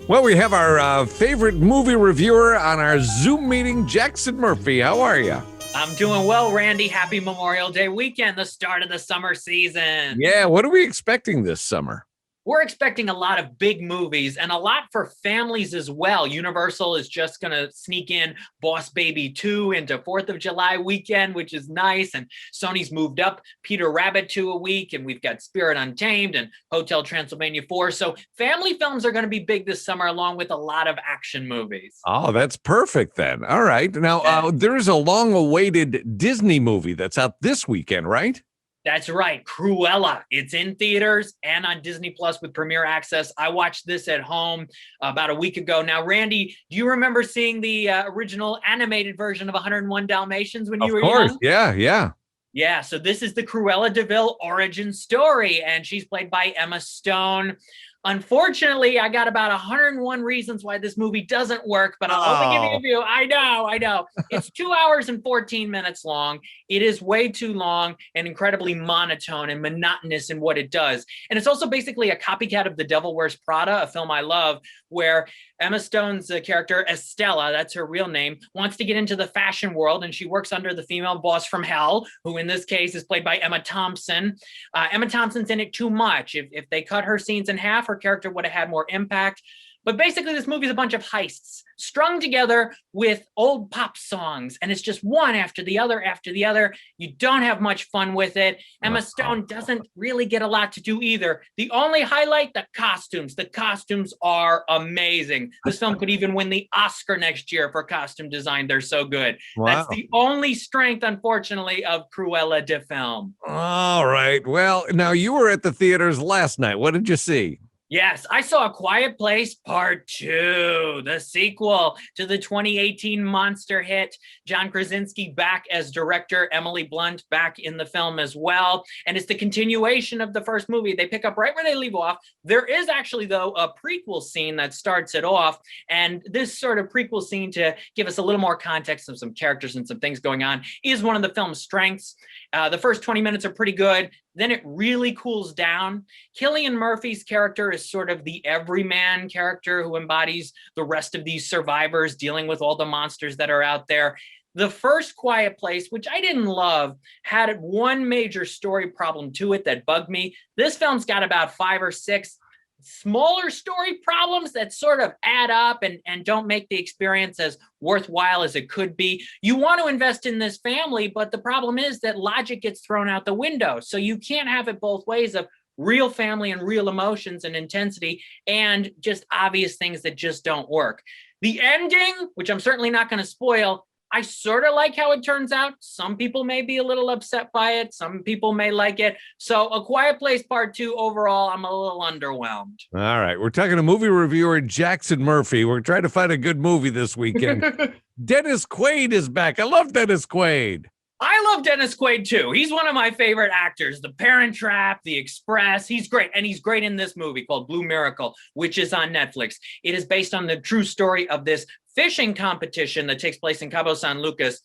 Well, we have our favorite movie reviewer on our Zoom meeting, Jackson Murphy. How are you? I'm doing well, Randy. Happy Memorial Day weekend, the start of the summer season. Yeah, what are we expecting this summer? We're expecting a lot of big movies and a lot for families as well. Universal is just going to sneak in Boss Baby 2 into 4th of July weekend, which is nice. And Sony's moved up Peter Rabbit 2 a week, and we've got Spirit Untamed and Hotel Transylvania 4. So family films are going to be big this summer, along with a lot of action movies. Oh, that's perfect then. All right. Now, there is a long-awaited Disney movie that's out this weekend, right? That's right, Cruella. It's in theaters and on Disney Plus with Premier Access. I watched this at home about a week ago. Now, Randy, do you remember seeing the original animated version of 101 Dalmatians when you were young? Yeah. Yeah, so this is the Cruella de Vil origin story, and she's played by Emma Stone. Unfortunately, I got about 101 reasons why this movie doesn't work, but I'll only give you a few. I know. It's 2 hours and 14 minutes long. It is way too long and incredibly monotone and monotonous in what it does. And it's also basically a copycat of The Devil Wears Prada, a film I love, where Emma Stone's character, Estella, that's her real name, wants to get into the fashion world, and she works under the female boss from hell, who in this case is played by Emma Thompson. Emma Thompson's in it too much. If they cut her scenes in half, her character would have had more impact. But basically, this movie is a bunch of heists strung together with old pop songs, and it's just one after the other after the other. You don't have much fun with it. Emma Stone doesn't really get a lot to do either. The only highlight, the costumes. The costumes are amazing. This film could even win the Oscar next year for costume design. They're so good. Wow. That's the only strength, unfortunately, of Cruella de Film. All right. Well, now you were at the theaters last night. What did you see? Yes, I saw A Quiet Place Part 2, the sequel to the 2018 monster hit. John Krasinski back as director, Emily Blunt back in the film as well. And it's the continuation of the first movie. They pick up right where they leave off. There is actually, though, a prequel scene that starts it off. And this sort of prequel scene, to give us a little more context of some characters and some things going on, is one of the film's strengths. The first 20 minutes are pretty good. Then it really cools down. Cillian Murphy's character is sort of the everyman character who embodies the rest of these survivors dealing with all the monsters that are out there. The first Quiet Place, which I didn't love, had one major story problem to it that bugged me. This film's got about 5 or 6 smaller story problems that sort of add up and don't make the experience as worthwhile as it could be. You want to invest in this family, but the problem is that logic gets thrown out the window. So you can't have it both ways of real family and real emotions and intensity and just obvious things that just don't work. The ending, which I'm certainly not going to spoil, I sort of like how it turns out. Some people may be a little upset by it. Some people may like it. So A Quiet Place Part 2, overall, I'm a little underwhelmed. All right. We're talking to movie reviewer Jackson Murphy. We're trying to find a good movie this weekend. Dennis Quaid is back. I love Dennis Quaid. I love Dennis Quaid, too. He's one of my favorite actors. The Parent Trap, The Express. He's great. And he's great in this movie called Blue Miracle, which is on Netflix. It is based on the true story of this fishing competition that takes place in Cabo San Lucas.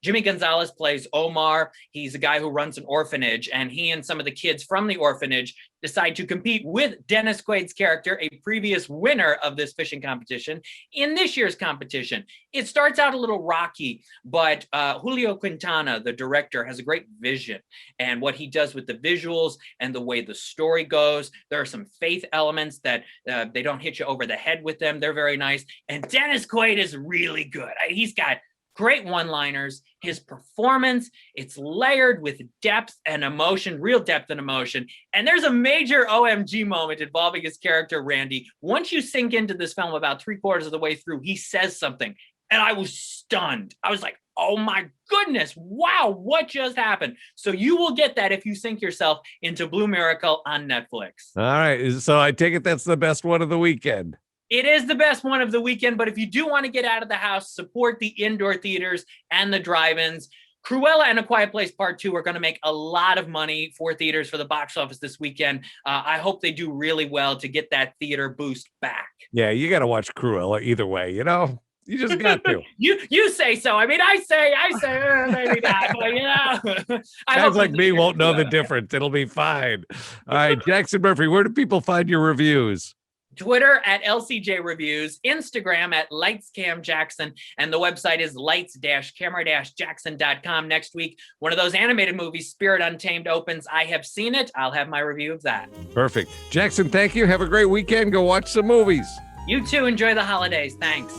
Jimmy Gonzalez plays Omar. He's a guy who runs an orphanage, and he and some of the kids from the orphanage decide to compete with Dennis Quaid's character, a previous winner of this fishing competition, in this year's competition. It starts out a little rocky, but Julio Quintana, the director, has a great vision, and what he does with the visuals and the way the story goes. There are some faith elements that they don't hit you over the head with them. They're very nice. And Dennis Quaid is really good. He's got great one-liners. His performance, it's layered with depth and emotion, real depth and emotion. And there's a major OMG moment involving his character, Randy. Once you sink into this film about 3/4 of the way through, he says something, and I was stunned. I was like, oh my goodness, wow, what just happened? So you will get that if you sink yourself into Blue Miracle on Netflix. All right. So I take it that's the best one of the weekend. It is the best one of the weekend, but if you do want to get out of the house, support the indoor theaters and the drive-ins. Cruella and A Quiet Place Part 2 are going to make a lot of money for theaters for the box office this weekend. I hope they do really well to get that theater boost back. Yeah, you got to watch Cruella either way, you know? You just got to. You say so. I mean, I say, maybe not, but you know. Guys like me won't know the difference. It'll be fine. All right, Jackson Murphy, where do people find your reviews? Twitter at LCJ Reviews, Instagram at LightsCamJackson, and the website is lights-camera-jackson.com. Next week, one of those animated movies, Spirit Untamed, opens. I have seen it. I'll have my review of that. Perfect. Jackson, thank you. Have a great weekend. Go watch some movies. You too. Enjoy the holidays. Thanks.